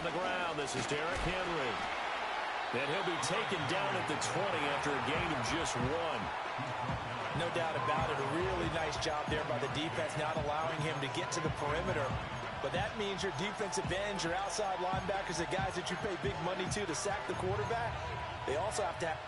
on the ground. This is Derrick Henry. And he'll be taken down at the 20 after a gain of just 1. No doubt about it. A really nice job there by the defense, not allowing him to get to the perimeter. But that means your defensive ends, your outside linebackers, the guys that you pay big money to sack the quarterback, they also have to have...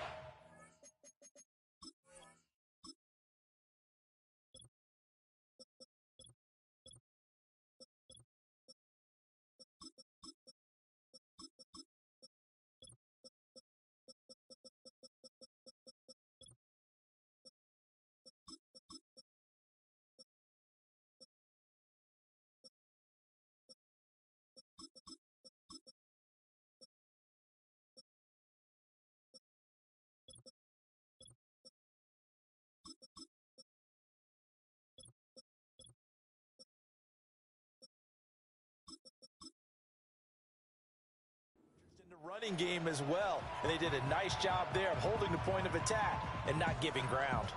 in the running game as well. And they did a nice job there of holding the point of attack and not giving ground.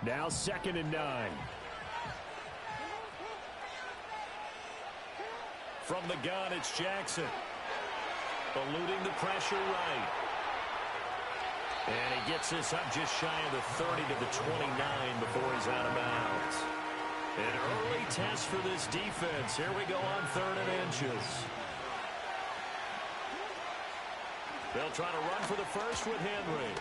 Now 2nd and 9. From the gun, it's Jackson. Eluding the pressure right. And he gets this up just shy of the 30 to the 29 before he's out of bounds. An early test for this defense. Here we go on 3rd and inches. They'll try to run for the first with Henry.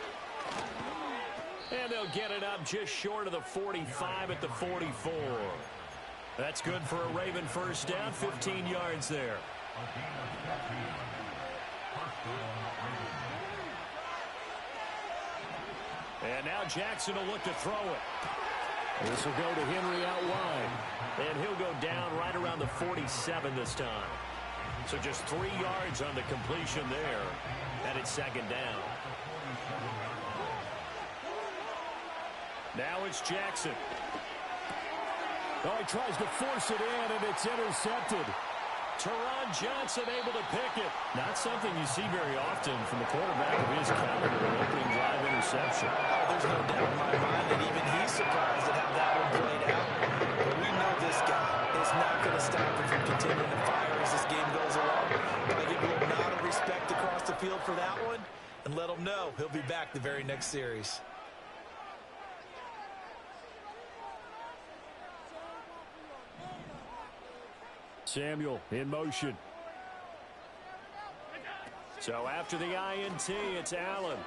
And they'll get it up just short of the 45 at the 44. That's good for a Raven first down, 15 yards there. And now Jackson will look to throw it. This will go to Henry out wide. And he'll go down right around the 47 this time. So just 3 yards on the completion there. And it's 2nd down. Now it's Jackson. Oh, he tries to force it in, and it's intercepted. Teron Johnson able to pick it. Not something you see very often from a quarterback of his caliber, an opening drive interception. Oh, there's no doubt in my mind that even he's surprised at how that one played out. But we know this guy is not going to stop him from continuing to fire as this game goes along. Gotta give a little nod of respect across the field for that one, and let him know he'll be back the very next series. Samuel in motion. So after the INT, it's Allen.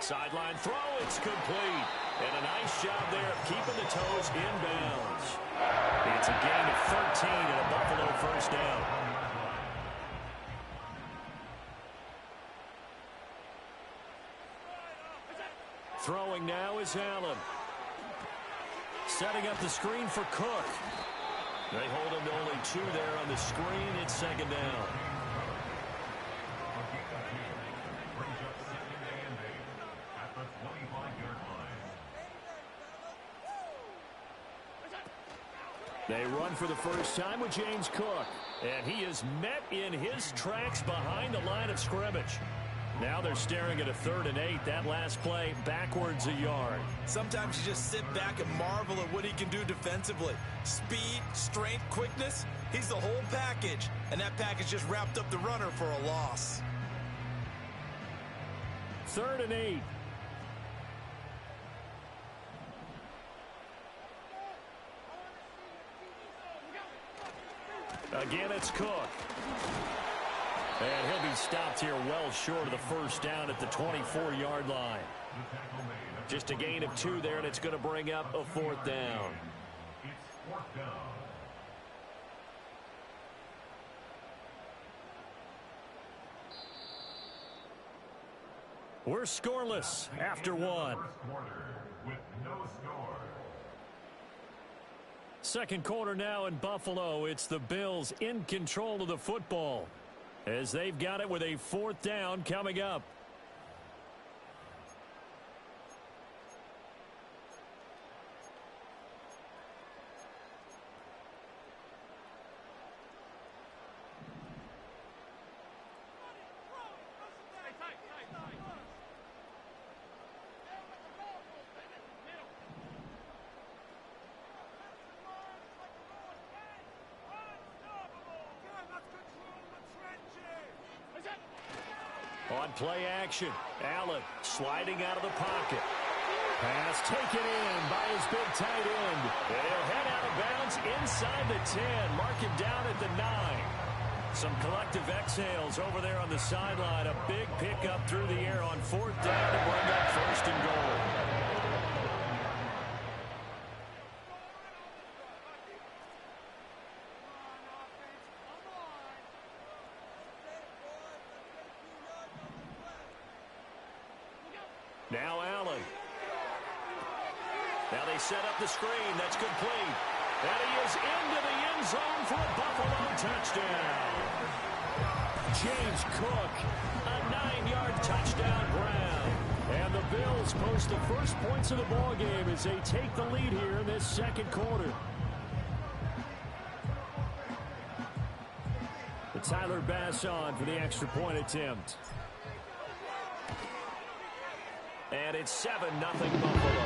Sideline throw, it's complete. And a nice job there of keeping the toes inbounds. It's a gain of 13 and a Buffalo first down. Throwing now is Allen. Setting up the screen for Cook. They hold him to only 2 there on the screen. It's 2nd down. They run for the first time with James Cook. And he is met in his tracks behind the line of scrimmage. Now they're staring at a 3rd and 8. That last play backwards a yard. Sometimes you just sit back and marvel at what he can do defensively. Speed, strength, quickness. He's the whole package. And that package just wrapped up the runner for a loss. 3rd and 8. Again, it's Cook. And he'll be stopped here well short of the first down at the 24-yard line. Just a gain of 2 there, and it's going to bring up a 4th down. We're scoreless after 1. Second quarter now in Buffalo. It's the Bills in control of the football, as they've got it with a 4th down coming up. On play action, Allen sliding out of the pocket. Pass taken in by his big tight end. They'll head out of bounds inside the 10. Mark him down at the 9. Some collective exhales over there on the sideline. A big pickup through the air on 4th down to bring up 1st and goal. Now Allen. Now they set up the screen. That's complete. And he is into the end zone for a Buffalo touchdown. James Cook, a 9-yard touchdown grab. And the Bills post the first points of the ballgame as they take the lead here in this second quarter. The Tyler Bass on for the extra point attempt. And it's 7-0 Buffalo.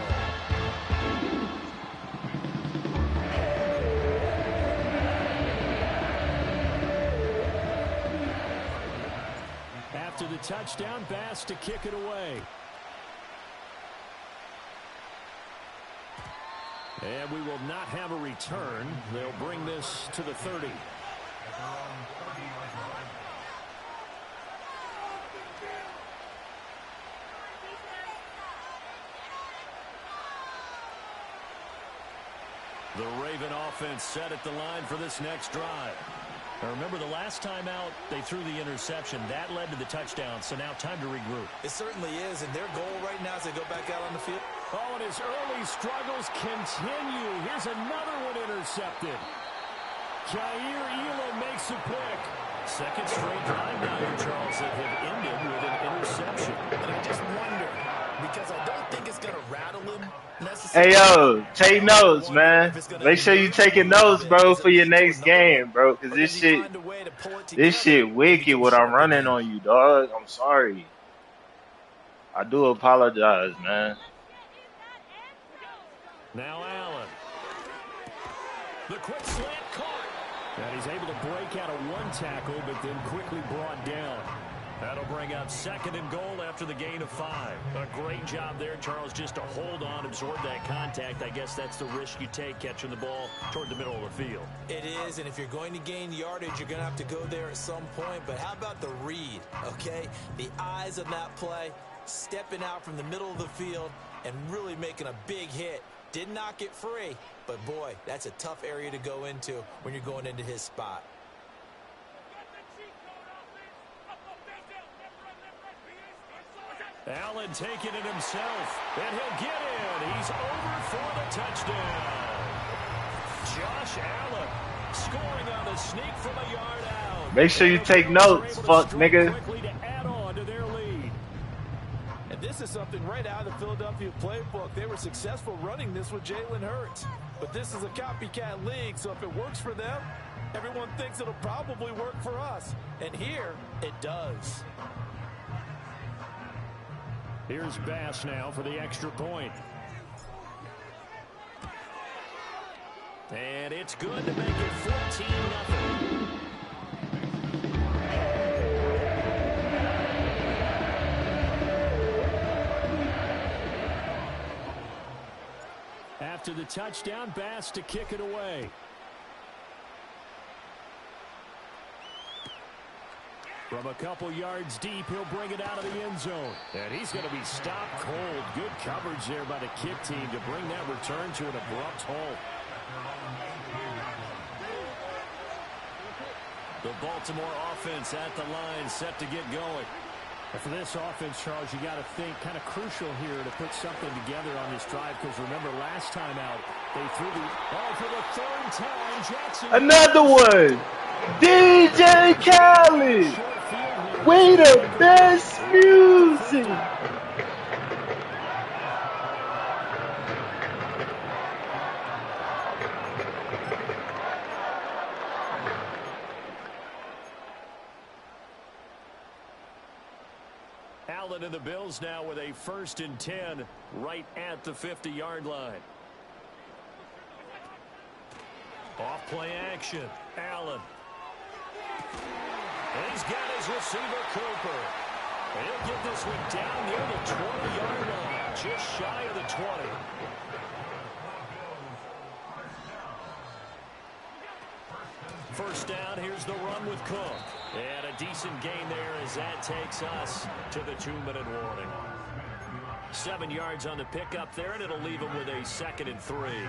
After the touchdown, Bass to kick it away. And we will not have a return. They'll bring this to the 30. The Raven offense set at the line for this next drive. Now remember, the last time out, they threw the interception. That led to the touchdown, so now time to regroup. It certainly is, and their goal right now is to go back out on the field. Oh, and his early struggles continue. Here's another one intercepted. Jair Elam makes a pick. Second straight drive now here, Charles, that have ended with an interception. And I just wonder, because I don't think it's going to rattle him necessarily. Hey, yo, take notes, man. Make sure you taking notes, bro, for your next game, bro, because this shit wicked what I'm running on you, dog. I'm sorry. I do apologize, man. Now Allen. The quick slant caught. And he's able to break out of one tackle, but then quickly brought down. That'll bring up 2nd and goal after the gain of 5. A great job there, Charles, just to hold on, absorb that contact. I guess that's the risk you take catching the ball toward the middle of the field. It is, and if you're going to gain yardage, you're going to have to go there at some point. But how about the read, okay? The eyes of that play, stepping out from the middle of the field and really making a big hit. Did not get free, but boy, that's a tough area to go into when you're going into his spot. Allen taking it himself, and he'll get in. He's over for the touchdown. Josh Allen scoring on the sneak from a yard out. Make sure you take notes, fuck nigga. Quickly to add on to their lead. And this is something right out of the Philadelphia playbook. They were successful running this with Jalen Hurts. But this is a copycat league, so if it works for them, everyone thinks it'll probably work for us. And here, it does. Here's Bass now for the extra point. And it's good to make it 14-0. After the touchdown, Bass to kick it away. From a couple yards deep, he'll bring it out of the end zone. And he's going to be stopped cold. Good coverage there by the kick team to bring that return to an abrupt halt. The Baltimore offense at the line, set to get going. And for this offense, Charles, you got to think kind of crucial here to put something together on this drive, because remember last time out, they threw the ball for the 3rd time. Jackson. Another one. DJ Khaled. We the best music. Allen and the Bills now with a 1st and 10 right at the 50-yard line. Off play action. Allen. And he's got his receiver, Cooper. He'll get this one down near the 20-yard line, just shy of the 20. First down, here's the run with Cook. And a decent gain there as that takes us to the 2-minute warning. 7 yards on the pickup there, and it'll leave him with a 2nd and 3.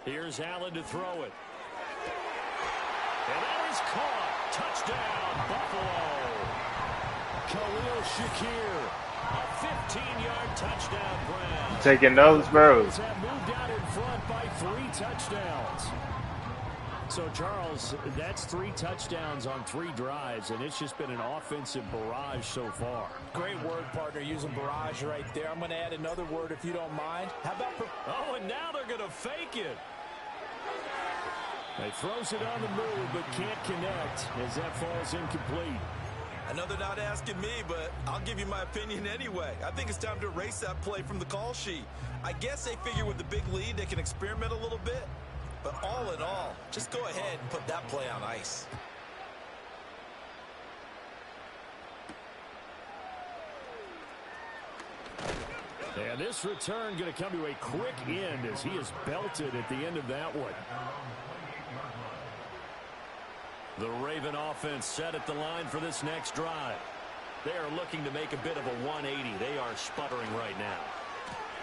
Here's Allen to throw it. And that is caught. Touchdown, Buffalo. Khalil Shakir. A 15-yard touchdown grab. Taking notes, bro. Have moved out in front by 3 touchdowns. So, Charles, that's 3 touchdowns on 3 drives, and it's just been an offensive barrage so far. Great word, partner, using barrage right there. I'm going to add another word if you don't mind. How about... Oh, and now they're going to fake it. He throws it on the move, but can't connect as that falls incomplete. I know they're not asking me, but I'll give you my opinion anyway. I think it's time to erase that play from the call sheet. I guess they figure with the big lead they can experiment a little bit. But all in all, just go ahead and put that play on ice. And this return going to come to a quick end as he is belted at the end of that one. The Raven offense set at the line for this next drive. They are looking to make a bit of a 180. They are sputtering right now.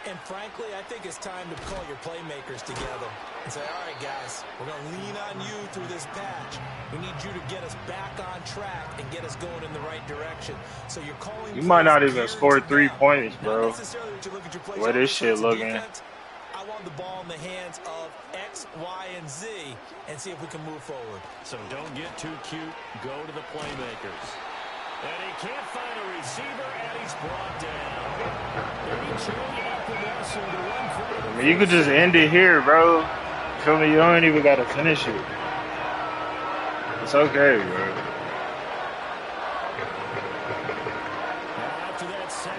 And frankly, I think it's time to call your playmakers together and say, all right, guys, we're going to lean on you through this patch. We need you to get us back on track and get us going in the right direction. So you're calling. You might not even score 3 points, bro. The way this shit looking. I want the ball in the hands of X, Y, and Z and see if we can move forward. So don't get too cute. Go to the playmakers. And he can't find a receiver, and he's brought down. I mean, you could just end it here, bro. Feel me? You don't even got to finish it. It's okay, bro.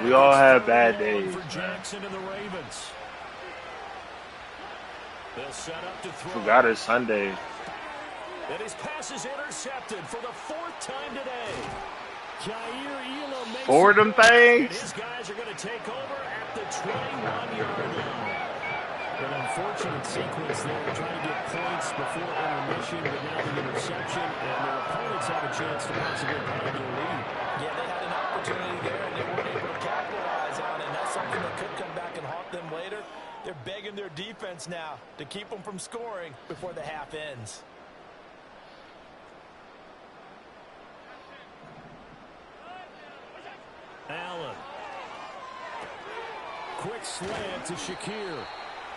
We all have bad days. For Jackson and the Ravens. They'll set up to throw. Forgot it's Sunday. And his pass is intercepted for the 4th time today. For them things. His guys are going to take over at the 21-yard line. An unfortunate sequence there, trying to get points before intermission, but now the interception, and their opponents have a chance to possibly put their lead. Yeah, they had an opportunity there, and they weren't able to capitalize on it. And that's something that could come back and haunt them later. They're begging their defense now to keep them from scoring before the half ends. Allen. Quick slant to Shakir.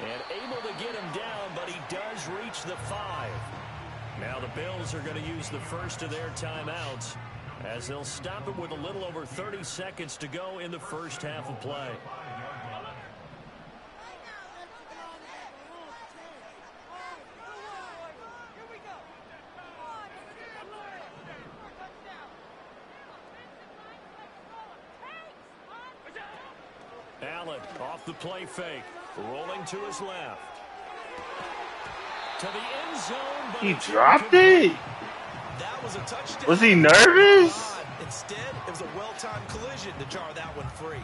And able to get him down, but he does reach the 5. Now the Bills are going to use the first of their timeouts as they'll stop it with a little over 30 seconds to go in the first half of play. Allen off the play fake, rolling to his left. To the end zone. He dropped it? That was a touchdown. Was he nervous? Instead, it was a well-timed collision to jar that one free.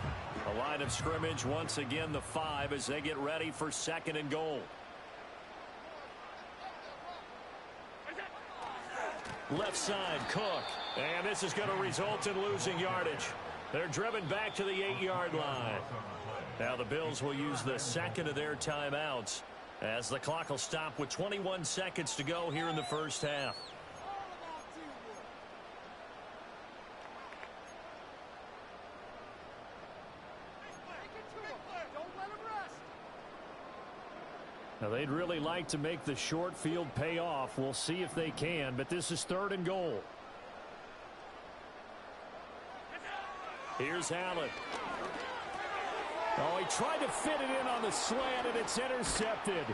A line of scrimmage once again, the 5 as they get ready for 2nd and goal. Left side, Cook. And this is going to result in losing yardage. They're driven back to the 8-yard line. Now the Bills will use the 2nd of their timeouts as the clock will stop with 21 seconds to go here in the first half. Now they'd really like to make the short field pay off. We'll see if they can, but this is 3rd and goal. Here's Allen. Oh, he tried to fit it in on the slant, and it's intercepted.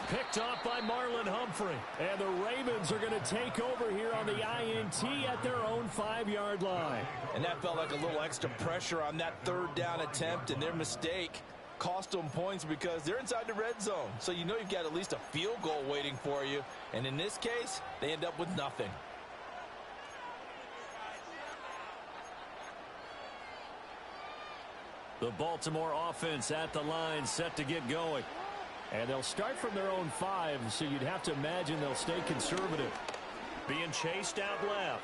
Picked off by Marlon Humphrey. And the Ravens are going to take over here on the INT at their own 5-yard line. And that felt like a little extra pressure on that third down attempt, and their mistake cost them points because they're inside the red zone. So you know you've got at least a field goal waiting for you. And in this case, they end up with nothing. The Baltimore offense at the line set to get going. And they'll start from their own 5, so you'd have to imagine they'll stay conservative. Being chased out left.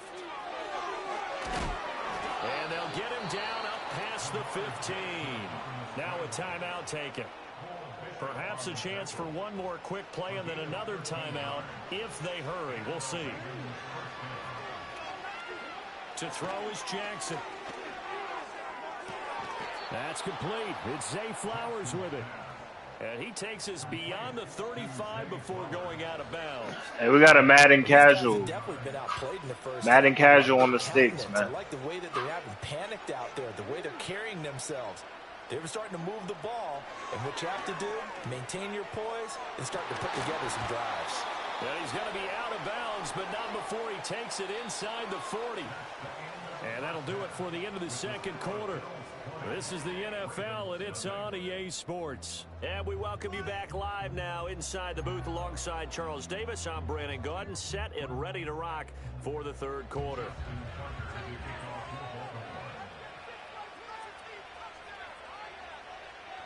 And they'll get him down up past the 15. Now a timeout taken. Perhaps a chance for one more quick play and then another timeout if they hurry. We'll see. To throw is Jackson. That's complete. It's Zay Flowers with it. And he takes us beyond the 35 before going out of bounds. Hey, we got a Madden casual. Madden casual on the sticks, man. I like the way that they haven't panicked out there, the way they're carrying themselves. They were starting to move the ball, and what you have to do, maintain your poise and start to put together some drives. Well, he's going to be out of bounds, but not before he takes it inside the 40. And that'll do it for the end of the second quarter. This is the NFL, and it's on EA Sports. And we welcome you back live now inside the booth alongside Charles Davis. I'm Brandon Gaudin, set and ready to rock for the third quarter.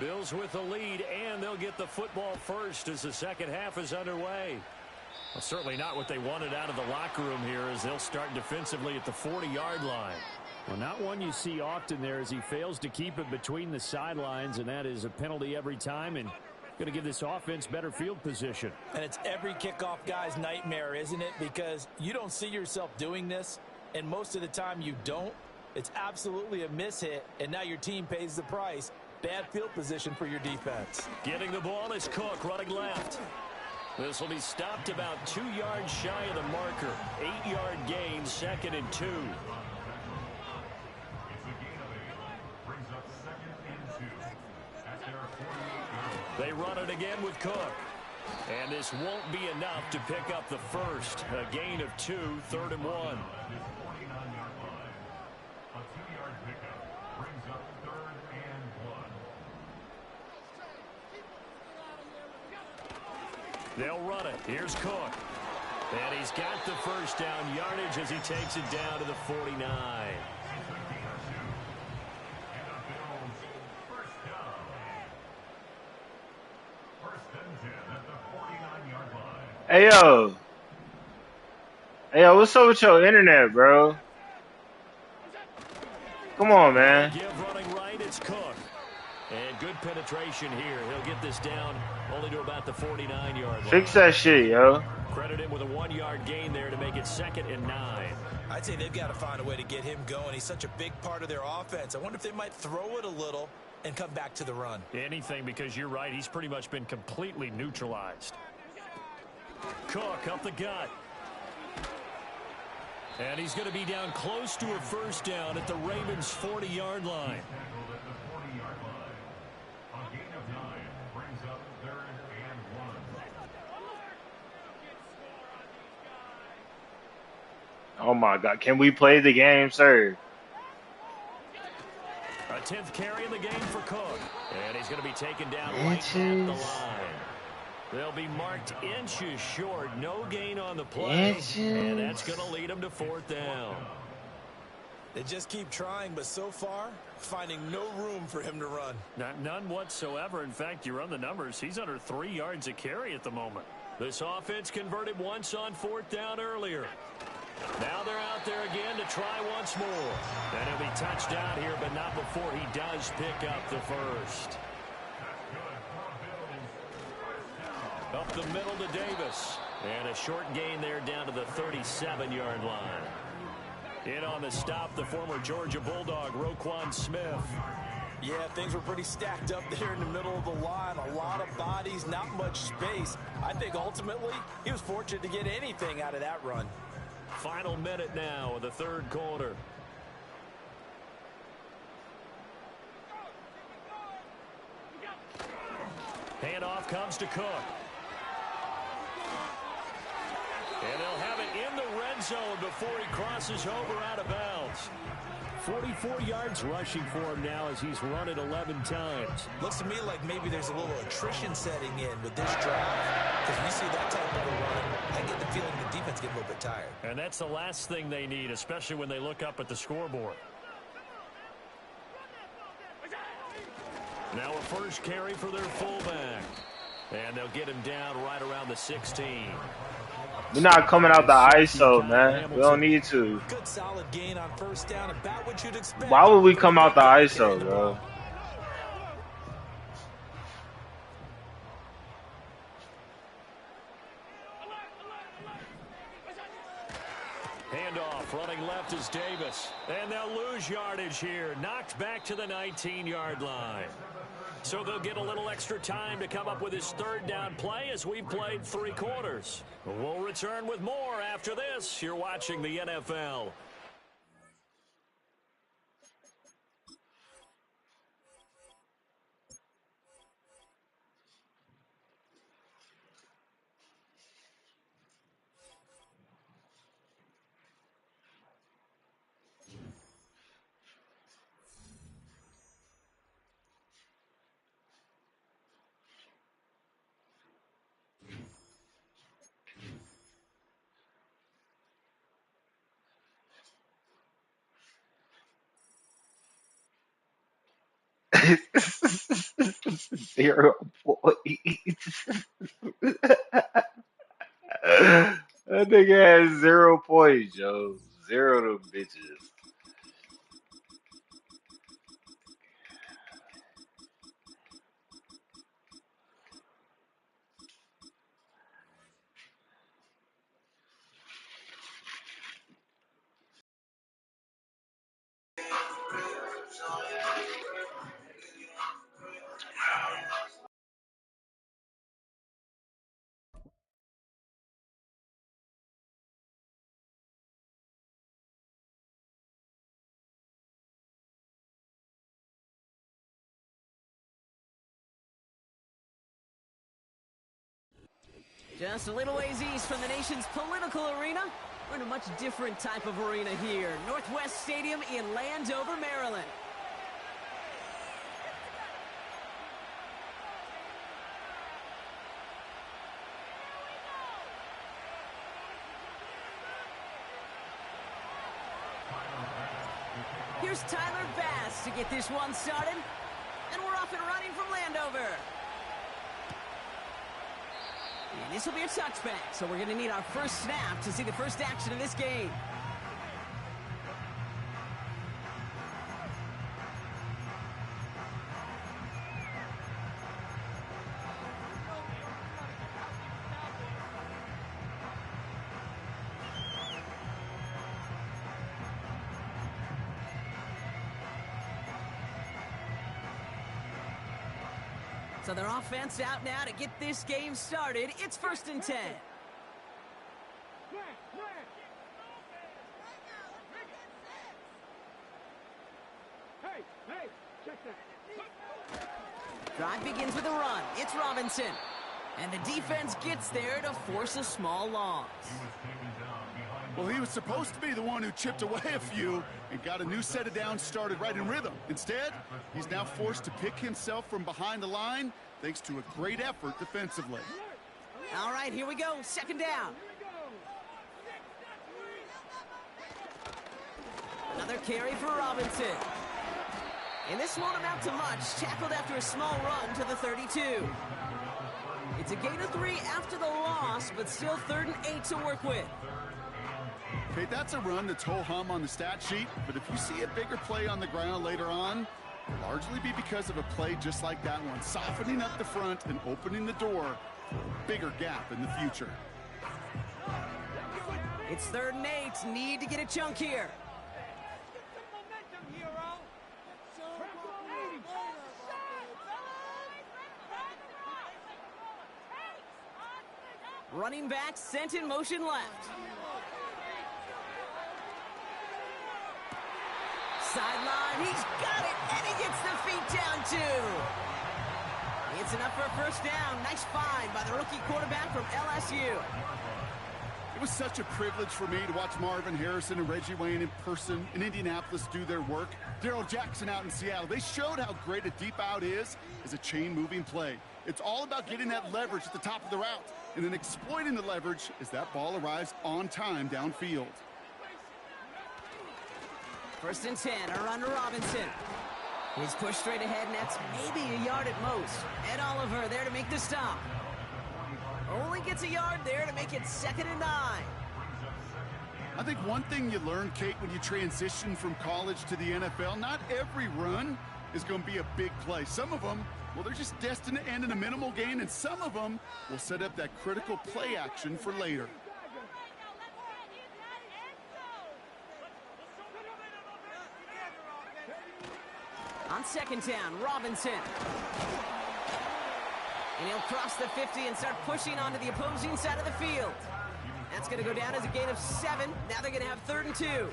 Bills with the lead, and they'll get the football first as the second half is underway. Well, certainly not what they wanted out of the locker room here as they'll start defensively at the 40-yard line. Well, not one you see often there as he fails to keep it between the sidelines, and that is a penalty every time and going to give this offense better field position. And it's every kickoff guy's nightmare, isn't it? Because you don't see yourself doing this, and most of the time you don't. It's absolutely a mishit, and now your team pays the price. Bad field position for your defense. Getting the ball is Cook running left. This will be stopped about 2 yards shy of the marker. 8-yard gain, 2nd and 2. They run it again with Cook. And this won't be enough to pick up the first. A gain of 2, 3rd and 1. They'll run it. Here's Cook. And he's got the first down yardage as he takes it down to the 49. Hey, yo. Hey, yo, what's up with your internet, bro? Come on, man. Give running right, it's Cook. And good penetration here. He'll get this down only to about the 49-yard line. Fix that shit, yo. Credit him with a 1-yard gain there to make it 2nd and 9. I'd say they've got to find a way to get him going. He's such a big part of their offense. I wonder if they might throw it a little and come back to the run. Anything, because you're right. He's pretty much been completely neutralized. Cook up the gut. And he's going to be down close to a first down at the Ravens' 40-yard line. Oh, my God. Can we play the game, sir? A 10th carry in the game for Cook. And he's going to be taken down right at the line. They'll be marked inches short. No gain on the play. And that's going to lead them to 4th down. They just keep trying, but so far, finding no room for him to run. None whatsoever. In fact, you run the numbers. He's under 3 yards a carry at the moment. This offense converted once on 4th down earlier. Now they're out there again to try once more. And he'll be touched down here, but not before he does pick up the first. Up the middle to Davis. And a short gain there down to the 37-yard line. In on the stop, the former Georgia Bulldog, Roquan Smith. Yeah, things were pretty stacked up there in the middle of the line. A lot of bodies, not much space. I think ultimately he was fortunate to get anything out of that run. Final minute now of the third quarter. Handoff comes to Cook. And they'll have it in the red zone before he crosses over out of bounds. 44 yards rushing for him now as he's run it 11 times. Looks to me like maybe there's a little attrition setting in with this drive. Because we see that type of a run, I get the feeling the defense get a little bit tired. And that's the last thing they need, especially when they look up at the scoreboard. Now a first carry for their fullback. And they'll get him down right around the 16. We're not coming out the ISO, man. We don't need to. Good solid gain on first down, about what you'd expect. Why would we come out the ISO, bro? Handoff, running left is Davis. And they'll lose yardage here. Knocked back to the 19-yard line. So they'll get a little extra time to come up with his third down play as we've played 3 quarters. We'll return with more after this. You're watching the NFL. Zero points. That nigga has 0 points, yo. 0 of them bitches. Just a little ways east from the nation's political arena, we're in a much different type of arena here. Northwest Stadium in Landover, Maryland. Here's Tyler Bass to get this one started. And we're off and running from Landover. And this will be a touchback, so we're going to need our first snap to see the first action of this game. So their offense out now to get this game started. It's 1st and 10. Drive begins with a run. It's Robinson. And the defense gets there to force a small loss. Well, he was supposed to be the one who chipped away a few and got a new set of downs started right in rhythm. Instead, he's now forced to pick himself from behind the line thanks to a great effort defensively. All right, here we go. 2nd down. Another carry for Robinson. And this won't amount to much. Tackled after a small run to the 32. It's a gain of 3 after the loss, but still 3rd and 8 to work with. Okay, that's a run that's ho-hum on the stat sheet, but if you see a bigger play on the ground later on, it'll largely be because of a play just like that one, softening up the front and opening the door for a bigger gap in the future. It's 3rd and 8. Need to get a chunk here. Running back sent in motion left. Sideline, he's got it, and he gets the feet down too. It's enough for a first down. Nice find by the rookie quarterback from LSU. It was such a privilege for me to watch Marvin Harrison and Reggie Wayne in person in Indianapolis do their work. Darrell Jackson out in Seattle. They showed how great a deep out is as a chain-moving play. It's all about getting that leverage at the top of the route and then exploiting the leverage as that ball arrives on time downfield. 1st and 10, a run to Robinson. He's pushed straight ahead, and that's maybe a yard at most. Ed Oliver there to make the stop. Only gets a yard there to make it 2nd and 9. I think one thing you learn, Kate, when you transition from college to the NFL, not every run is going to be a big play. Some of them, well, they're just destined to end in a minimal gain, and some of them will set up that critical play action for later. On 2nd down, Robinson. And he'll cross the 50 and start pushing onto the opposing side of the field. That's going to go down as a gain of 7. Now they're going to have 3rd and 2.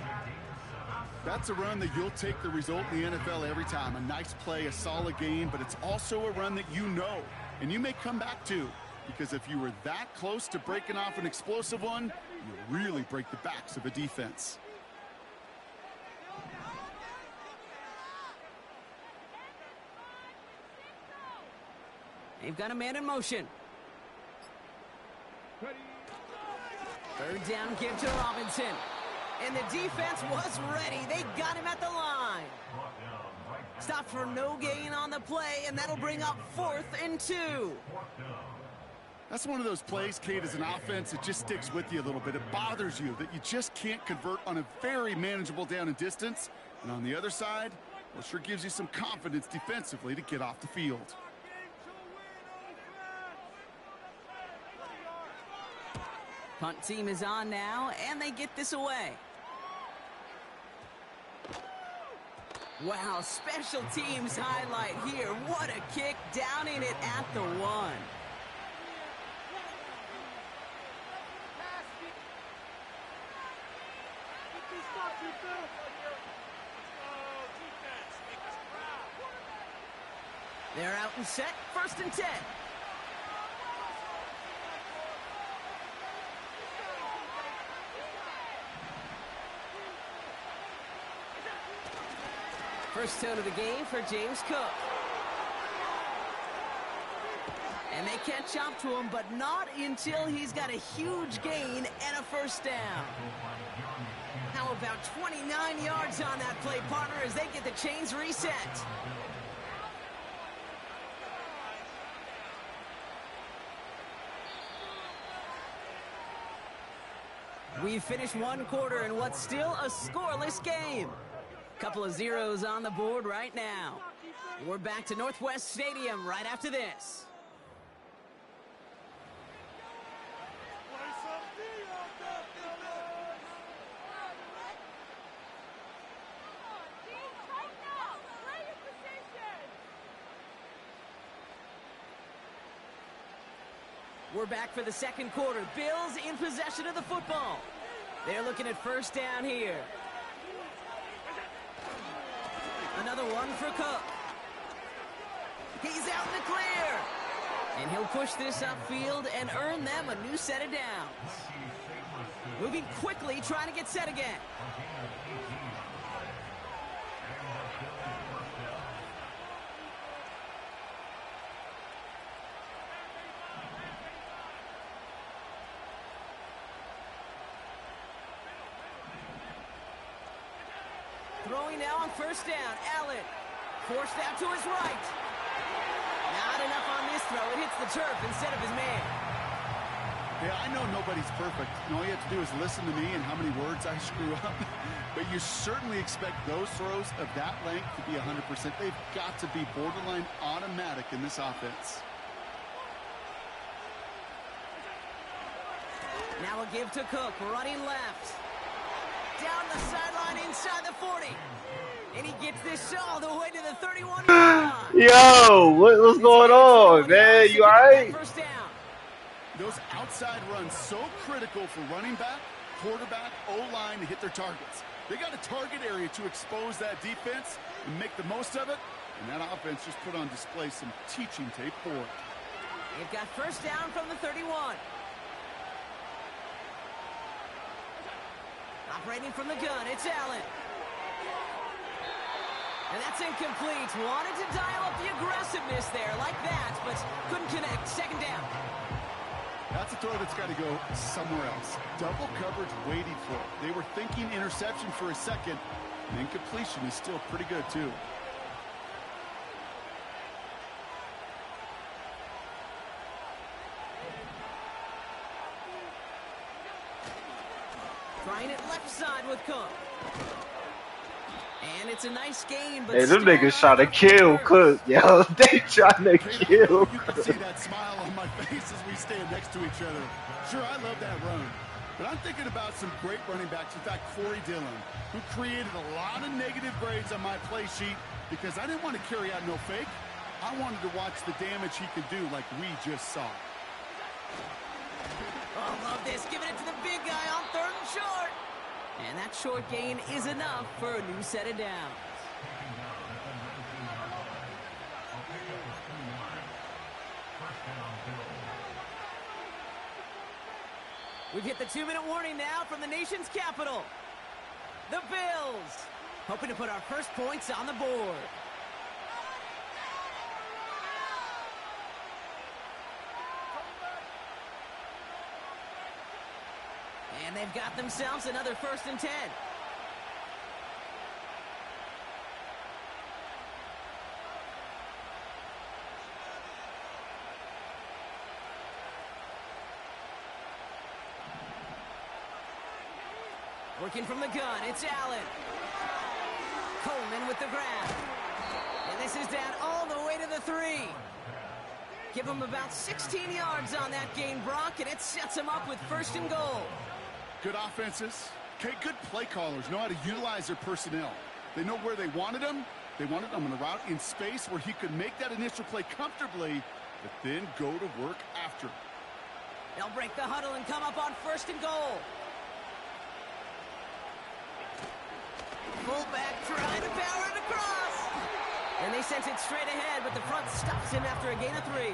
That's a run that you'll take the result in the NFL every time. A nice play, a solid game, but it's also a run that you know, and you may come back to, because if you were that close to breaking off an explosive one, you really break the backs of a defense. They've got a man in motion. 3rd down, give to Robinson. And the defense was ready. They got him at the line. Stop for no gain on the play, and that'll bring up 4th and 2. That's one of those plays, Kate, as an offense, it just sticks with you a little bit. It bothers you that you just can't convert on a very manageable down and distance. And on the other side, well, it sure gives you some confidence defensively to get off the field. Punt team is on now, and they get this away. Wow, special teams highlight here. What a kick down in it at the 1. They're out and set, 1st and 10. First tone of the game for James Cook. And they can't chop to him, but not until he's got a huge gain and a 1st down. How about 29 yards on that play, partner, as they get the chains reset. We've finished 1 quarter in what's still a scoreless game. Couple of zeros on the board right now. We're back to Northwest Stadium right after this. We're back for the 2nd quarter. Bills in possession of the football. They're looking at 1st down here. Another one for Cook. He's out in the clear. And he'll push this upfield and earn them a new set of downs. Moving quickly, trying to get set again. Throwing now on 1st down. Allen forced out to his right. Not enough on this throw. It hits the turf instead of his man. Yeah, I know nobody's perfect. And all you have to do is listen to me and how many words I screw up. But you certainly expect those throws of that length to be 100%. They've got to be borderline automatic in this offense. Now a give to Cook, running left. Down the sideline inside the 40. And he gets this all the way to the 31. Yo, what's going on, man? You all right? First down. Those outside runs so critical for running back, quarterback, O-line to hit their targets. They got a target area to expose that defense and make the most of it. And that offense just put on display some teaching tape for it. They've got 1st down from the 31. Operating from the gun, it's Allen. And that's incomplete. Wanted to dial up the aggressiveness there like that, but couldn't connect. Second down. That's a throw that's got to go somewhere else. Double coverage waiting for it. They were thinking interception for a second. And incompletion is still pretty good, too. Trying it left side with Cook. And it's a nice game, but hey, them niggas trying to kill Cook, yo. They trying to kill You can see that smile on my face as we stand next to each other. Sure, I love that run. But I'm thinking about some great running backs. In fact, Corey Dillon, who created a lot of negative grades on my play sheet because I didn't want to carry out no fake. I wanted to watch the damage he could do like we just saw. Oh, love this. Giving it to the big guy on 3rd and short. And that short gain is enough for a new set of downs. We've hit the 2-minute warning now from the nation's capital. The Bills, hoping to put our first points on the board. And they've got themselves another 1st and 10. Working from the gun, it's Allen. Coleman with the grab. And this is down all the way to the 3. Give him about 16 yards on that gain, Brock, and it sets him up with 1st and goal. Good offenses. Okay, good play callers know how to utilize their personnel. They know where they wanted them. They wanted them on a route in space where he could make that initial play comfortably, but then go to work after. They'll break the huddle and come up on 1st and goal. Fullback trying to power it across. And they sent it straight ahead, but the front stops him after a gain of 3.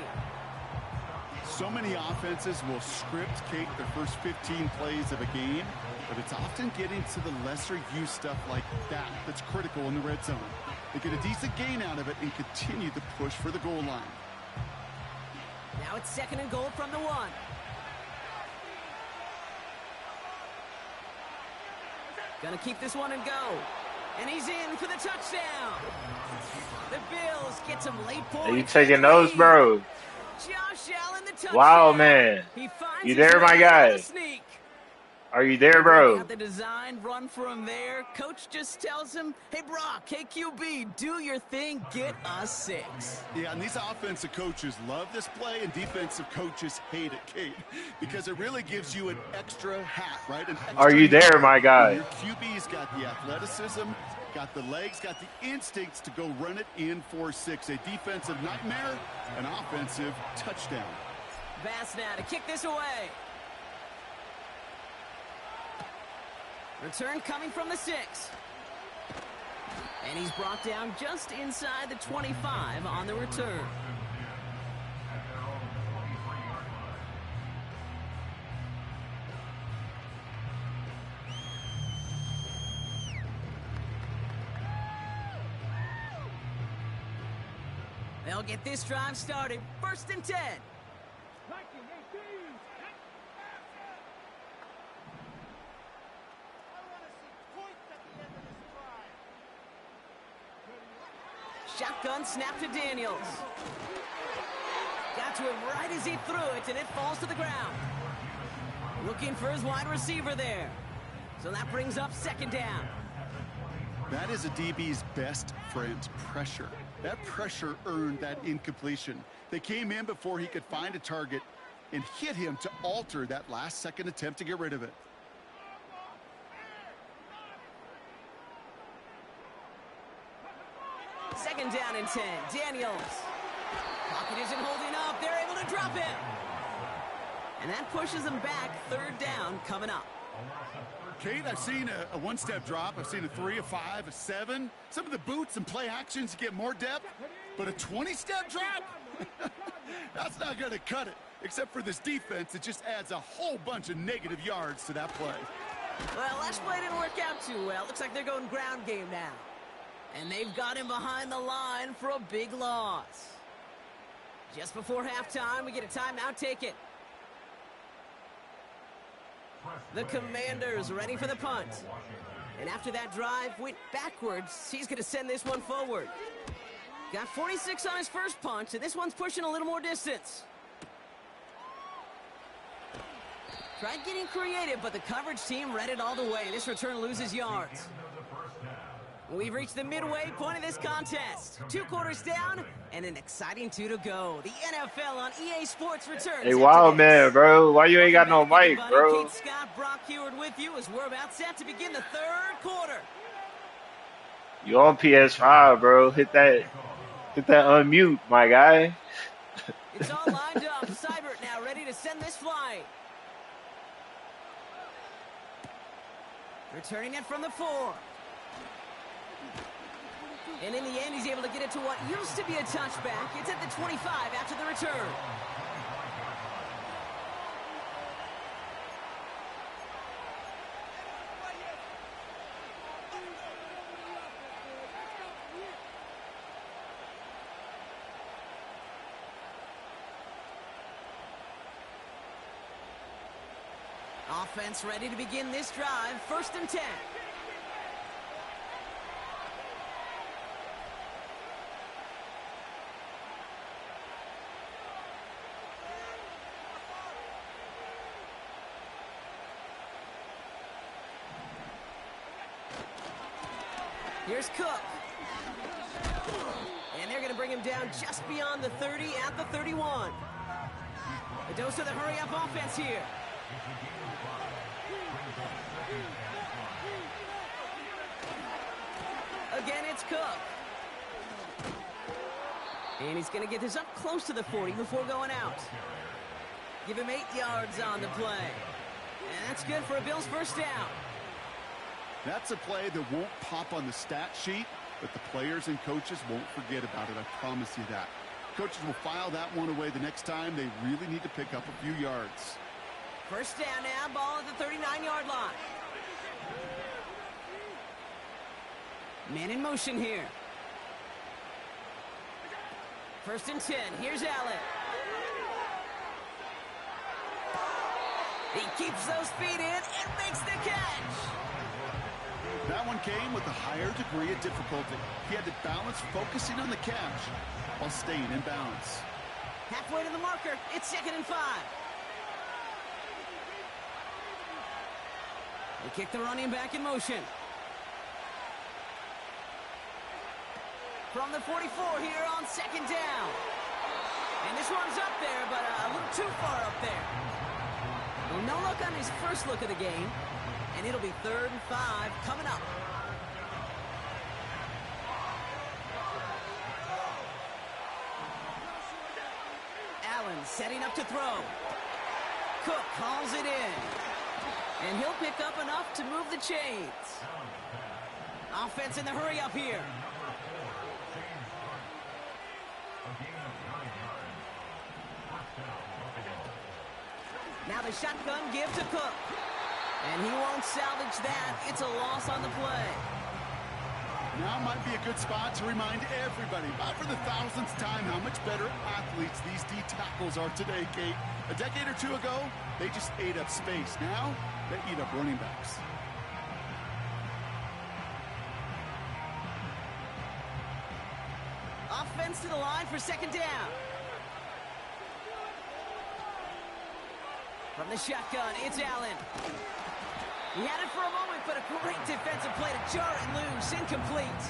So many offenses will script, Kate, their first 15 plays of a game, but it's often getting to the lesser used stuff like that that's critical in the red zone. They get a decent gain out of it and continue to push for the goal line. Now it's 2nd and goal from the 1. Gonna keep this one and go. And he's in for the touchdown. The Bills get some late points. Are you taking those, bro? Josh Allen, the touchdown. Wow, man. You there, my guy? Are you there, bro? Got the design run for him there. Coach just tells him, hey, Brock, hey, QB, do your thing, get us 6. Yeah, and these offensive coaches love this play, and defensive coaches hate it, Kate, because it really gives you an extra hat, right? An extra Are you there, my guy? Your QB's got the athleticism, got the legs, got the instincts to go run it in for 6. A defensive nightmare, an offensive touchdown. Bass now to kick this away. Return coming from the 6. And he's brought down just inside the 25 on the return. They'll get this drive started. 1st and 10. Shotgun snap to Daniels. Got to him right as he threw it, and it falls to the ground. Looking for his wide receiver there. So that brings up 2nd down. That is a DB's best friend, pressure. That pressure earned that incompletion. They came in before he could find a target and hit him to alter that last-second attempt to get rid of it. Second down and 10. Daniels. Pocket isn't holding up. They're able to drop him. And that pushes them back. 3rd down coming up. Kate, I've seen a one-step drop. I've seen a 3, a 5, a 7. Some of the boots and play actions get more depth. But a 20-step drop? That's not going to cut it. Except for this defense, it just adds a whole bunch of negative yards to that play. Well, last play didn't work out too well. Looks like they're going ground game now. And they've got him behind the line for a big loss. Just before halftime, we get a timeout taken. The Commanders ready for the punt. And after that drive went backwards, he's going to send this one forward. Got 46 on his first punch, and this one's pushing a little more distance. Tried getting creative, but the coverage team read it all the way. This return loses yards. We've reached the midway point of this contest. 2 quarters down, and an exciting 2 to go. The NFL on EA Sports returns. Hey, wow, man, bro. Why you ain't got no mic, bro? Kate Scott, Brock Heward with you as we're about set to begin the 3rd quarter. You on PS5, bro. Hit that unmute, my guy. It's all lined up. Seibert now ready to send this flying. Returning it from the 4. And in the end, he's able to get it to what used to be a touchback. It's at the 25 after the return. Offense ready to begin this drive. 1st and 10. Here's Cook. And they're going to bring him down just beyond the 30 at the 31. A dose of the hurry-up offense here. Again, it's Cook. And he's going to get this up close to the 40 before going out. Give him 8 yards on the play. And that's good for a Bills first down. That's a play that won't pop on the stat sheet, but the players and coaches won't forget about it. I promise you that. Coaches will file that one away the next time. They really need to pick up a few yards. First down now, ball at the 39-yard line. Man in motion here. 1st and 10. Here's Allen. He keeps those feet in and makes the catch. That one came with a higher degree of difficulty. He had to balance focusing on the catch while staying in bounds. Halfway to the marker. It's 2nd and 5. They kick the running back in motion. From the 44 here on 2nd down. And this one's up there, but a little too far up there. Well, no look on his first look of the game. And it'll be 3rd and 5 coming up. Allen setting up to throw. Cook calls it in. And he'll pick up enough to move the chains. Offense in the hurry up here. Now the shotgun give to Cook. And he won't salvage that. It's a loss on the play. Now might be a good spot to remind everybody, about for the 1000th time, how much better athletes these D tackles are today, Kate. A decade or 2 ago, they just ate up space. Now, they eat up running backs. Offense to the line for 2nd down. From the shotgun, it's Allen. He had it for a moment, but a great defensive play to jar it loose. Incomplete.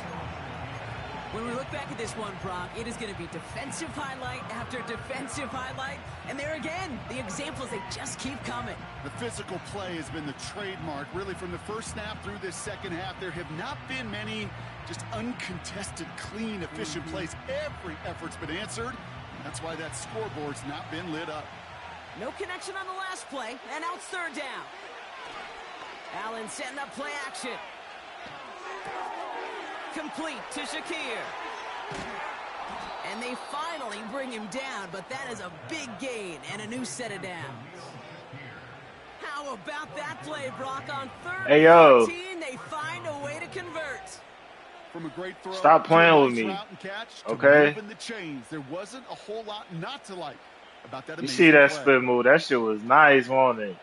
When we look back at this one, Brock, it is going to be defensive highlight after defensive highlight. And there again, the examples, they just keep coming. The physical play has been the trademark, really, from the first snap through this second half. There have not been many just uncontested, clean, efficient plays. Every effort's been answered. And that's why that scoreboard's not been lit up. No connection on the last play, and now it's 3rd down. Allen setting up play action. Complete to Shakir. And they finally bring him down, but that is a big gain and a new set of downs. How How about that play, Brock? On 3rd Hey, and yo. 14, they find a way to convert. From a great throw, Stop playing with me, route and catch, okay? moving the chains. There wasn't a whole lot not to like about that. You see that play. split move? That shit was nice, wasn't it?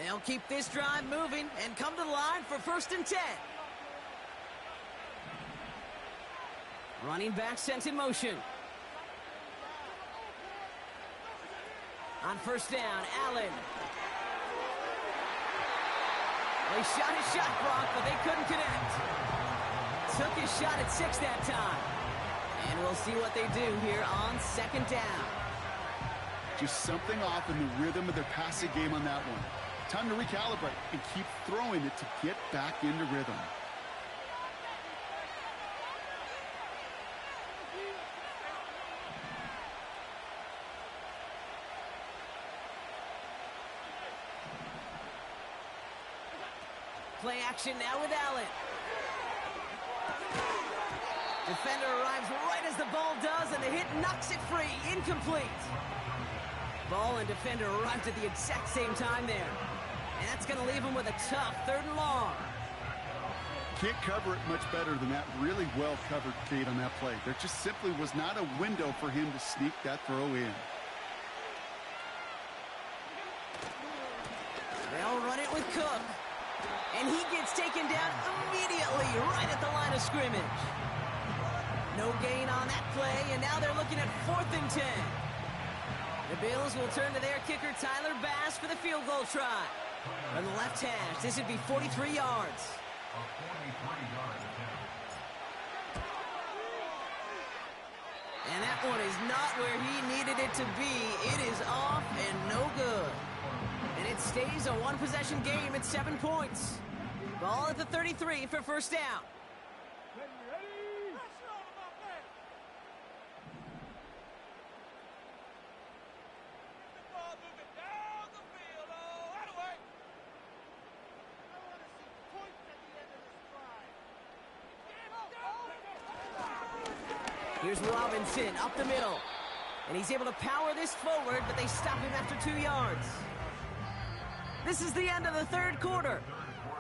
They'll keep this drive moving and come to the line for 1st and 10. Running back sent in motion. On 1st down, Allen. They shot his shot, Brock, but they couldn't connect. Took his shot at 6 that time. And we'll see what they do here on 2nd down. Just something off in the rhythm of their passing game on that one. Time to recalibrate and keep throwing it to get back into rhythm. Play action now with Allen. Defender arrives right as the ball does, and the hit knocks it free. Incomplete. Ball and defender arrived at the exact same time there. And that's going to leave him with a tough 3rd and long. Can't cover it much better than that. Really well covered, Kate, on that play. There just simply was not a window for him to sneak that throw in. They'll run it with Cook. And he gets taken down immediately right at the line of scrimmage. No gain on that play, and now they're looking at 4th and 10. The Bills will turn to their kicker, Tyler Bass, for the field goal try. On the left hash, this would be 43 yards. And that one is not where he needed it to be. It is off and no good. And it stays a one-possession game at 7 points. Ball at the 33 for 1st down. Here's Robinson up the middle. And he's able to power this forward, but they stop him after 2 yards. This is the end of the 3rd quarter.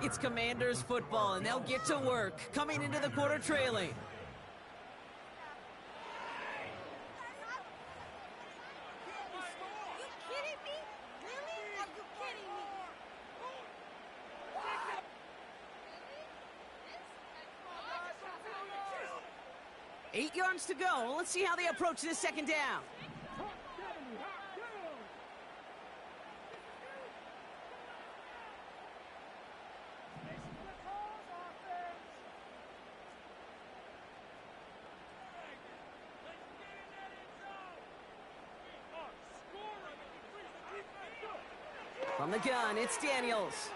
It's Commanders football, and they'll get to work, coming into the quarter trailing. Eight yards to go. Let's see how they approach this 2nd down. From the gun, it's Daniels.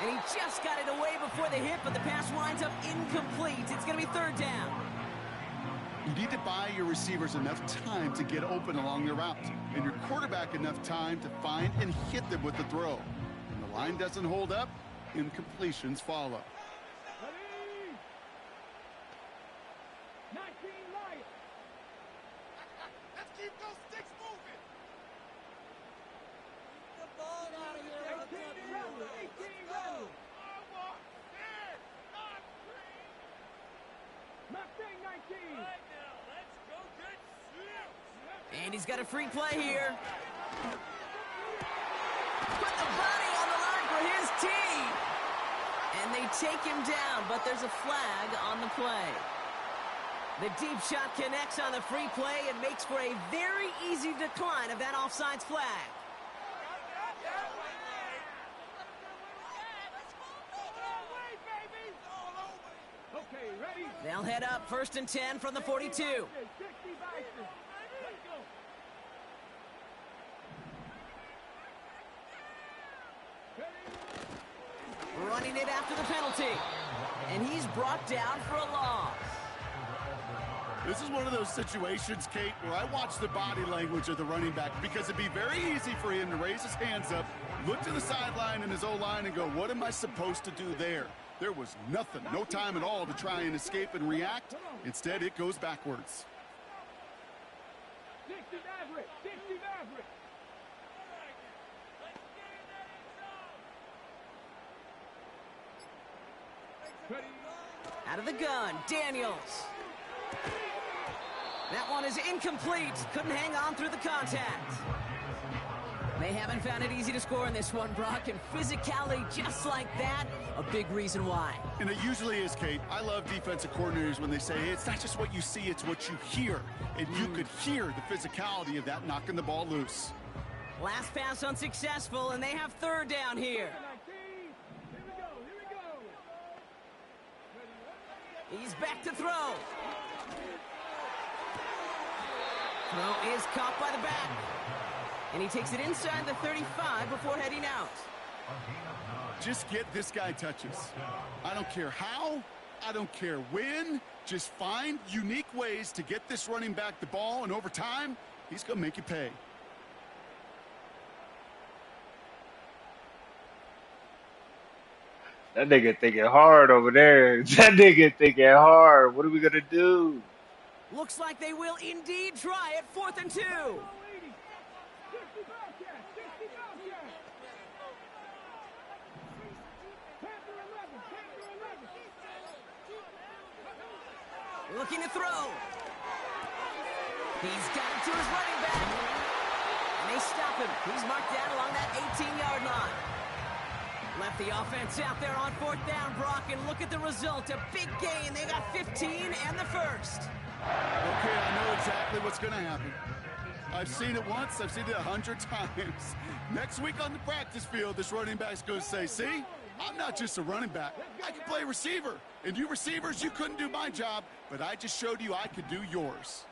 And he just got it away before the hit, but the pass winds up incomplete. It's going to be 3rd down. You need to buy your receivers enough time to get open along their routes, and your quarterback enough time to find and hit them with the throw. When the line doesn't hold up, incompletions follow. Let's keep those sticks moving. Get the ball out of here. And he's got a free play here. Put the body on the line for his team. And they take him down, but there's a flag on the play. The deep shot connects on the free play and makes for a very easy decline of that offsides flag. They'll head up 1st and 10 from the 42. Running it after the penalty. And he's brought down for a loss. This is one of those situations, Kate, where I watch the body language of the running back, because it'd be very easy for him to raise his hands up, look to the sideline and his O-line and go, what am I supposed to do there? There was nothing, no time at all to try and escape and react. Instead, it goes backwards. Out of the gun, Daniels. That one is incomplete. Couldn't hang on through the contact. They haven't found it easy to score in this one, Brock, and physicality just like that, a big reason why. And it usually is, Kate. I love defensive coordinators when they say, hey, it's not just what you see, it's what you hear. And you could hear the physicality of that knocking the ball loose. Last pass unsuccessful, and they have third down here. He's back to throw. Throw is caught by the back. And he takes it inside the 35 before heading out. Just get this guy touches. I don't care how, I don't care when. Just find unique ways to get this running back the ball, and over time, he's going to make you pay. That nigga thinking hard over there. That nigga thinking hard. What are we going to do? Looks like they will indeed try it. 4th and 2. Looking to throw. He's got it to his running back. And they stop him. He's marked down along that 18-yard line. Left the offense out there on 4th down, Brock, and look at the result. A big gain. They got 15 and the first. Okay, I know exactly what's going to happen. I've seen it once. I've seen it 100 times. Next week on the practice field, this running back's going to say, see, I'm not just a running back. I can play receiver. And you receivers, you couldn't do my job, but I just showed you I could do yours.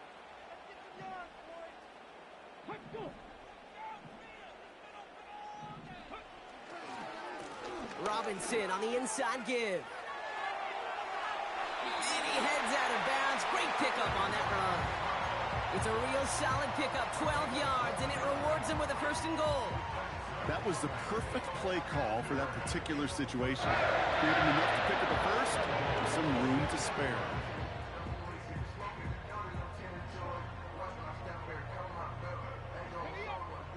Robinson on the inside give. And he heads out of bounds. Great pickup on that run. It's a real solid pickup, 12 yards, and it rewards him with a 1st and goal. That was the perfect play call for that particular situation. Gave him enough to pick up the first, with some room to spare.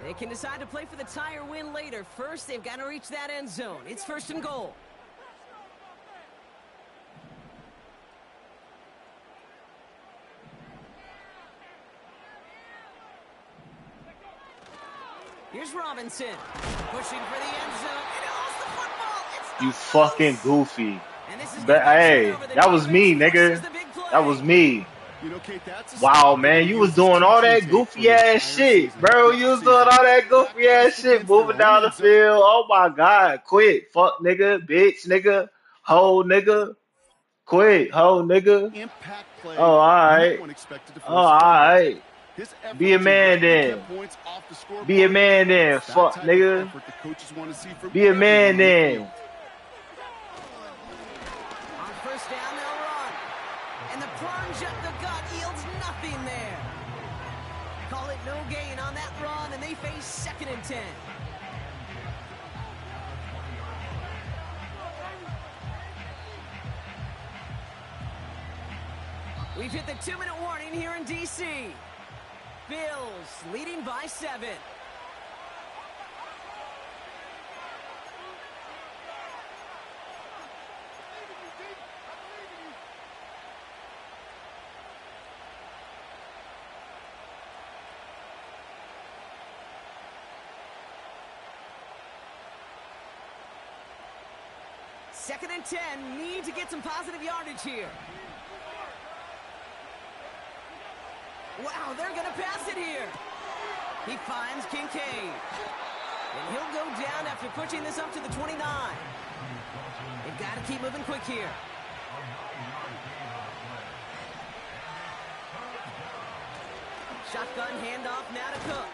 They can decide to play for the tie or win later. First, they've got to reach that end zone. It's 1st and goal. Here's Robinson, pushing for the end zone, and he lost the football. It's You fucking goofy. and this is But hey, that was me, nigga. That was me. You know, Kate, that's Wow, man, you was doing all that goofy ass shit, bro. You was doing all that goofy ass shit, moving down the field. Oh my god, quit, fuck nigga, bitch nigga, hoe nigga, quit, hoe nigga. impact play. Oh, all right. No one expected to Oh, all right. His effort Be a to man get then. points off the scoreboard, Be a man then, that's fuck the type of nigga. effort the coaches want to see from Be a man everyone on the then. field. on 1st down, they'll run. And the plunge up the gut yields nothing there. Call it no gain on that run, and they face 2nd and 10. We've hit the 2-minute warning here in D.C. Bills leading by 7. Second and 10, need to get some positive yardage here. Wow, they're going to pass it here. He finds Kincaid. And he'll go down after pushing this up to the 29. They've got to keep moving quick here. Shotgun handoff now to Cook.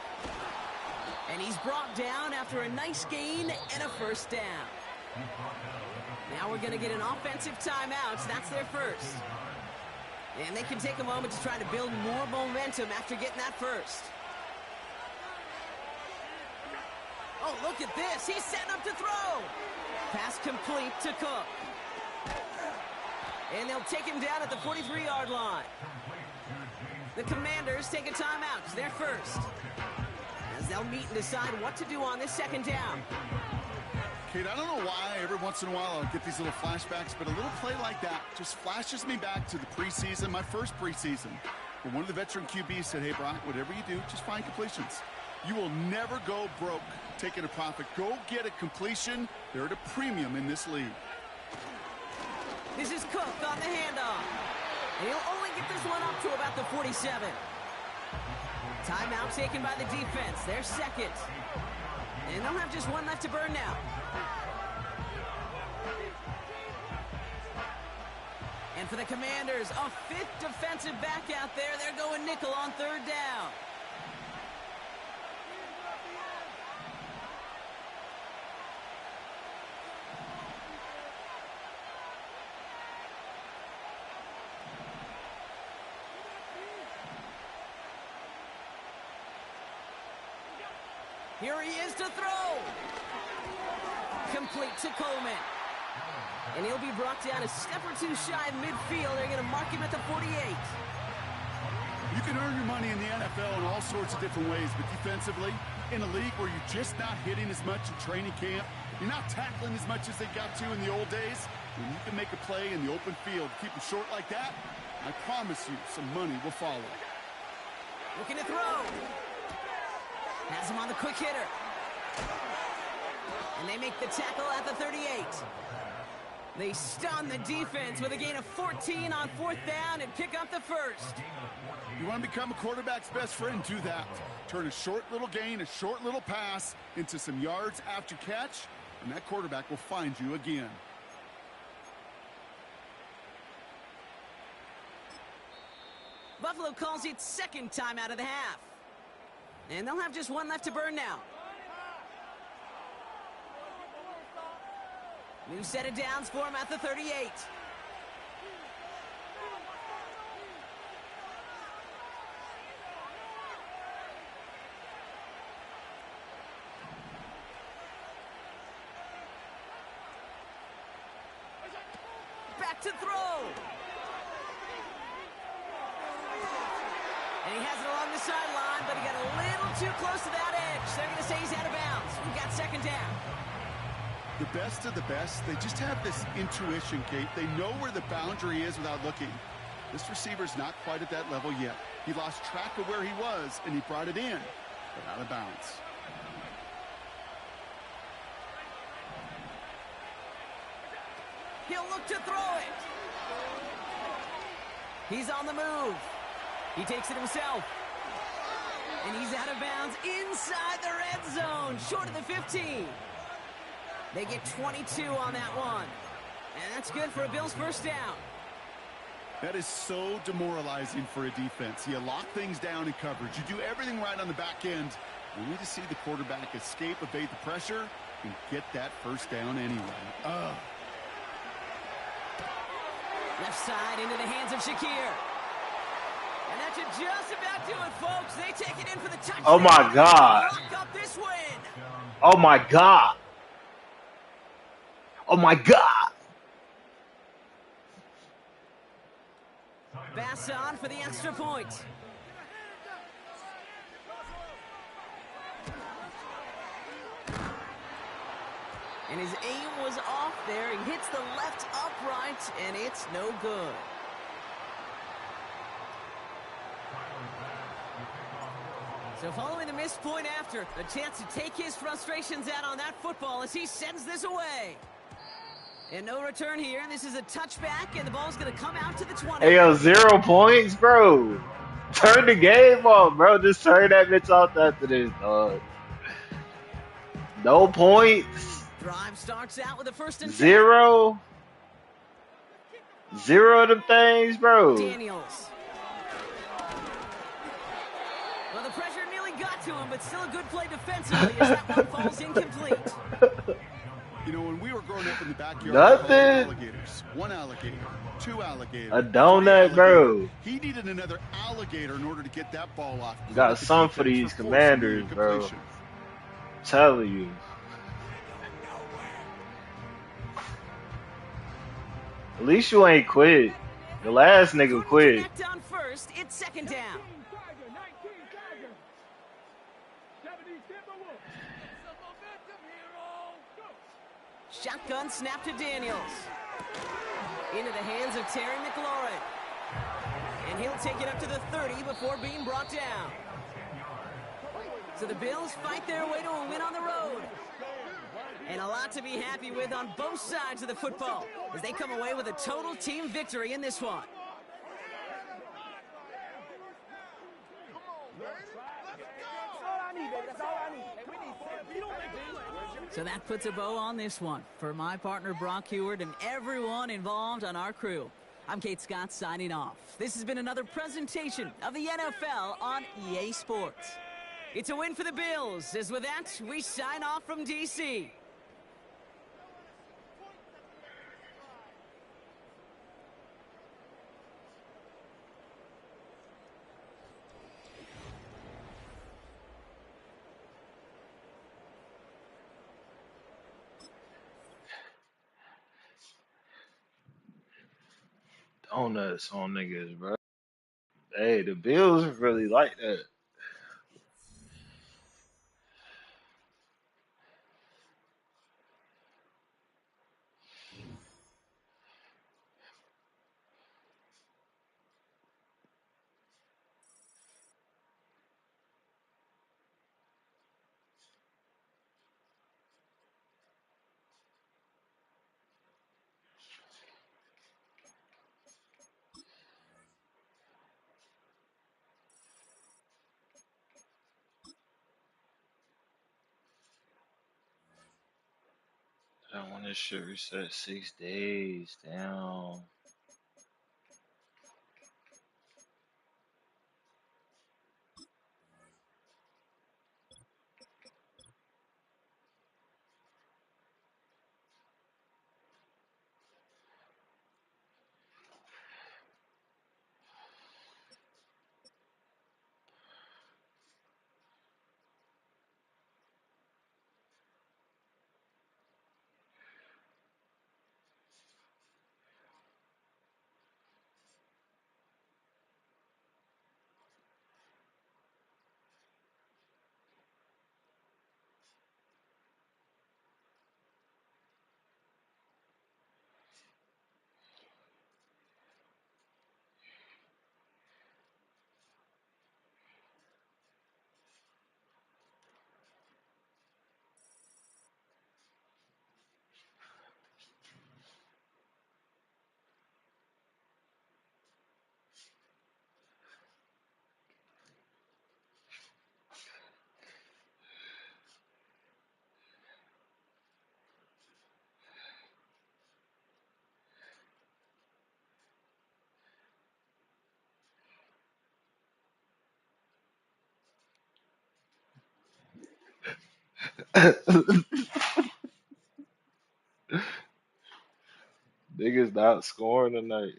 And he's brought down after a nice gain and a 1st down. Now we're going to get an offensive timeout. That's their first. And they can take a moment to try to build more momentum after getting that first. Oh, look at this. He's setting up to throw. Pass complete to Cook. And they'll take him down at the 43-yard line. The Commanders take a timeout. They're first. As they'll meet and decide what to do on this second down. Kate, I don't know why every once in a while I'll get these little flashbacks, but a little play like that just flashes me back to the preseason, my first preseason. Where one of the veteran QBs said, hey, Brock, whatever you do, just find completions. You will never go broke taking a profit. Go get a completion. They're at a premium in this league. This is Cook on the handoff. And he'll only get this one up to about the 47. Timeout taken by the defense. They're second. And they'll have just one left to burn now. And for the Commanders, a fifth defensive back out there. They're going nickel on third down. Here he is to throw. Complete to Coleman. And he'll be brought down a step or two shy of midfield. They're going to mark him at the 48. You can earn your money in the NFL in all sorts of different ways, but defensively, in a league where you're just not hitting as much in training camp, you're not tackling as much as they got to in the old days, when you can make a play in the open field, keep them short like that, I promise you some money will follow. Looking to throw. Has him on the quick hitter. And they make the tackle at the 38. They stun the defense with a gain of 14 on fourth down and pick up the first. You want to become a quarterback's best friend, do that. Turn a short little gain, a short little pass into some yards after catch, and that quarterback will find you again. Buffalo calls its second time out of the half. And they'll have just one left to burn now. New set of downs for him at the 38. Back to throw. And he has it along the sideline, but he got a little too close to that edge. They're going to say he's out of bounds. We've got second down. The best of the best, they just have this intuition, Kate. They know where the boundary is without looking. This receiver's not quite at that level yet. He lost track of where he was, and he brought it in, but out of bounds. He'll look to throw it. He's on the move. He takes it himself. And he's out of bounds inside the red zone, short of the 15. They get 22 on that one. And that's good for a Bills first down. That is so demoralizing for a defense. You lock things down in coverage. You do everything right on the back end. You need to see the quarterback escape, evade the pressure, and get that first down anyway. Left side into the hands of Shakir. And that should just about do it, folks. They take it in for the touchdown. Oh, my God. Lock up this win. Oh, my God. Oh, my God. Bass on for the extra point. And his aim was off there. He hits the left upright, and it's no good. So following the missed point after, a chance to take his frustrations out on that football as he sends this away. And no return here. This is a touchback, and the ball's going to come out to the 20. Hey, yo, 0 points, bro. Turn the game off, bro. Just turn that bitch off after this, dog. No points. Drive starts out with a first and 0. 0 of them things, bro. Daniels. Well, the pressure nearly got to him, but still a good play defensively as that one falls incomplete. You know, when we were growing up in the backyard, Nothing. Alligators. 1 alligator, 2 alligators. A donut, bro. He needed another alligator in order to get that ball off. Got some for these Commanders, bro. Telling you. At least you ain't quit. The last nigga quit. Down first. first, it's second down. Shotgun snap to Daniels. Into the hands of Terry McLaurin. And he'll take it up to the 30 before being brought down. So the Bills fight their way to a win on the road. And a lot to be happy with on both sides of the football as they come away with a total team victory in this one. So that puts a bow on this one. For my partner Brock Heward and everyone involved on our crew, I'm Kate Scott signing off. This has been another presentation of the NFL on EA Sports. It's a win for the Bills, as with that, we sign off from D.C. Donuts on niggas, bro. Hey, the Bills really like that. I want this shit reset 6 days down. Niggas not scoring tonight.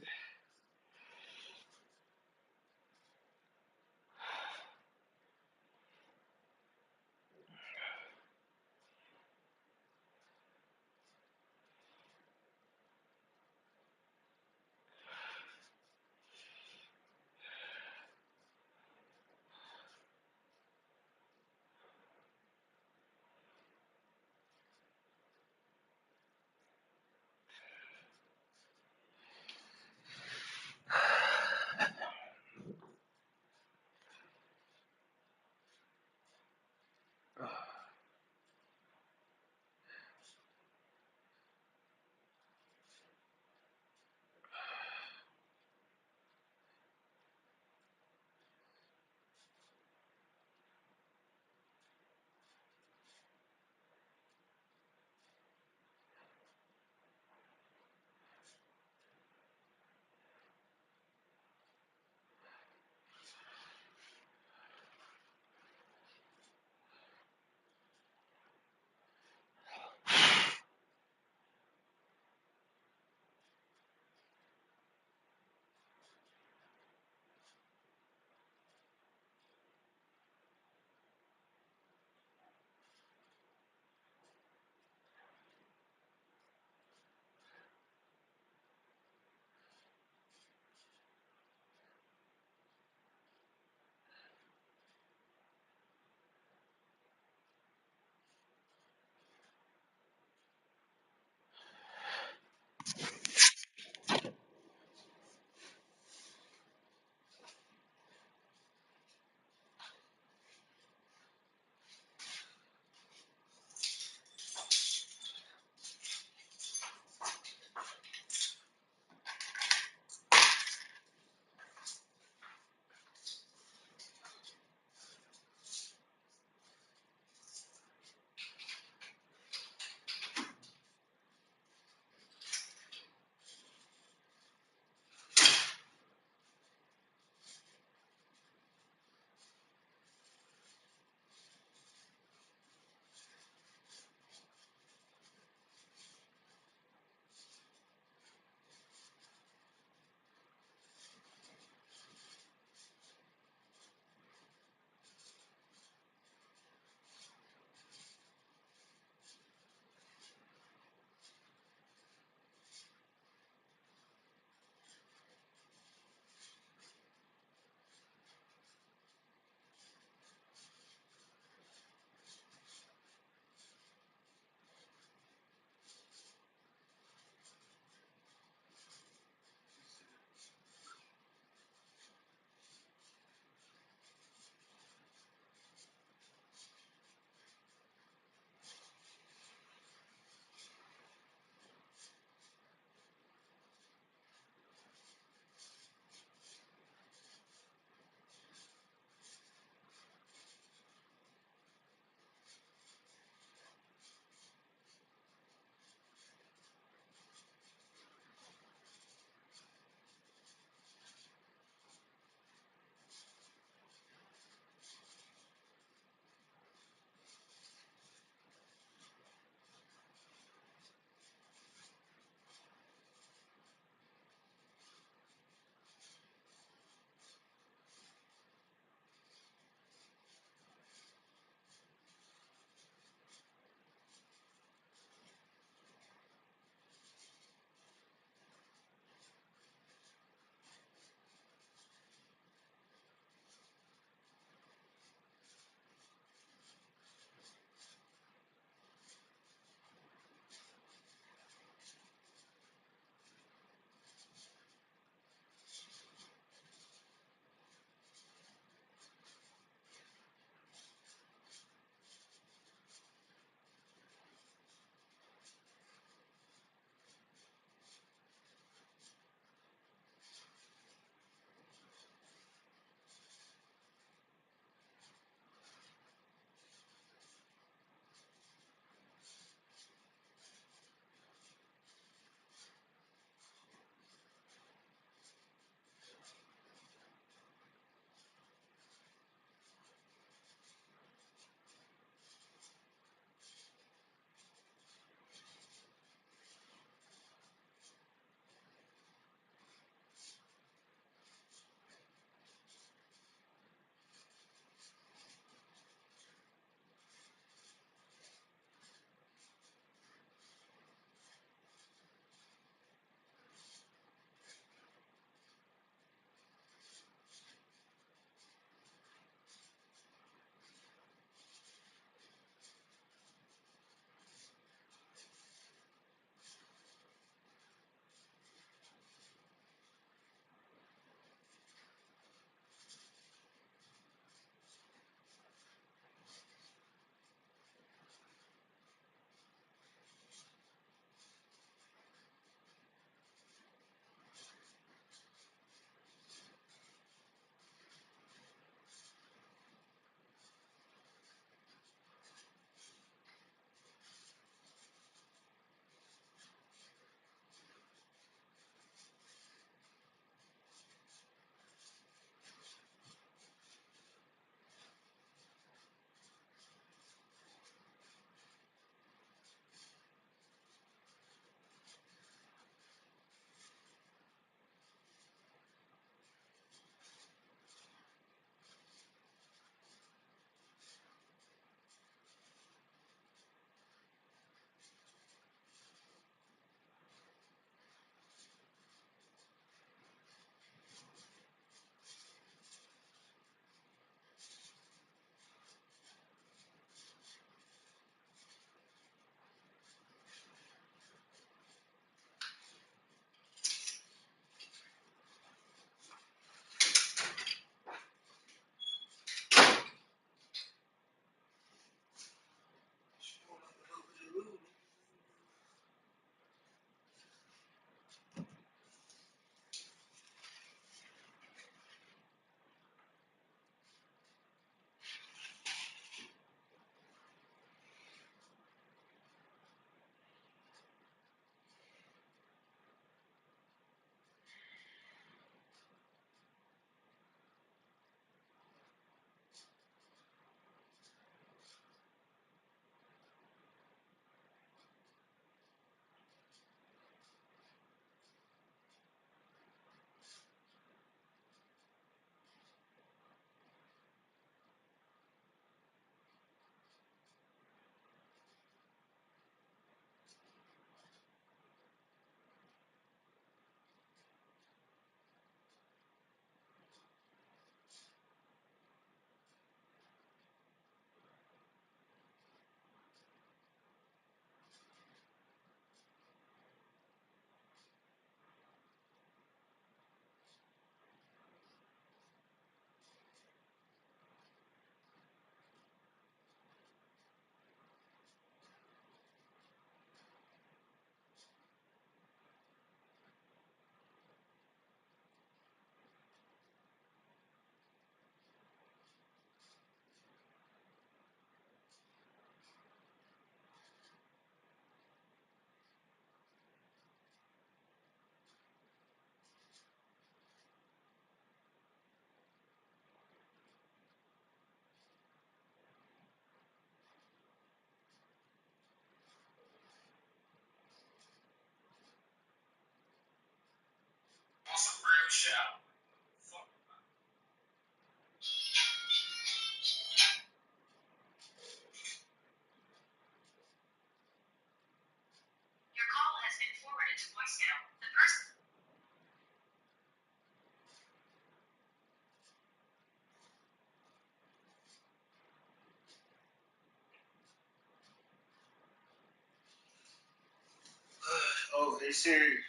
Oh, they Siri.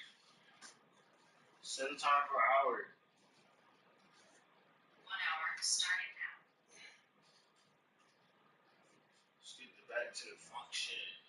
Set a time for an hour. 1 hour starting now. Let's get back to the function.